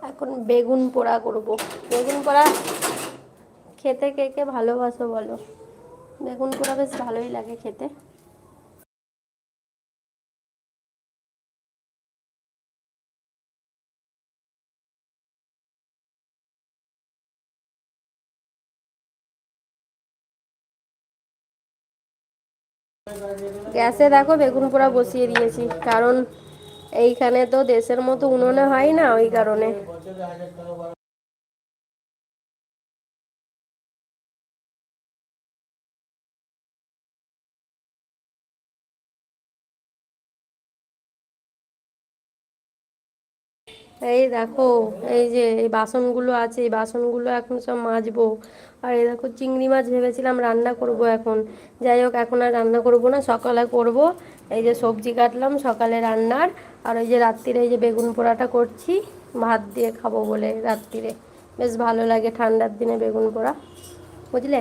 এখন বেগুন পোড়া করব। বেগুন পোড়া খেতে কে কে ভালোবাসো বলো? বেগুন পোড়া বেশ ভালোই লাগে খেতে। গ্যাসে দেখো বেগুন পোড়া বসিয়ে দিয়েছি, কারণ এইখানে তো দেশের মতো উনুনে হয় না, ওই কারণে। এই দেখো, এই যে এই বাসনগুলো আছে, এই বাসনগুলো এখন সব মাজবো। আর এই দেখো চিংড়ি মাছ ভেবেছিলাম রান্না করব এখন। যাই হোক, এখন আর রান্না করব না, সকালে করব। এই যে সবজি কাটলাম সকালে রান্নার। আর ওই যে রাত্রিরে এই যে বেগুন পোড়াটা করছি, ভাত দিয়ে খাবো বলে রাত্রিরে। বেশ ভালো লাগে ঠান্ডার দিনে বেগুন পোড়া, বুঝলে।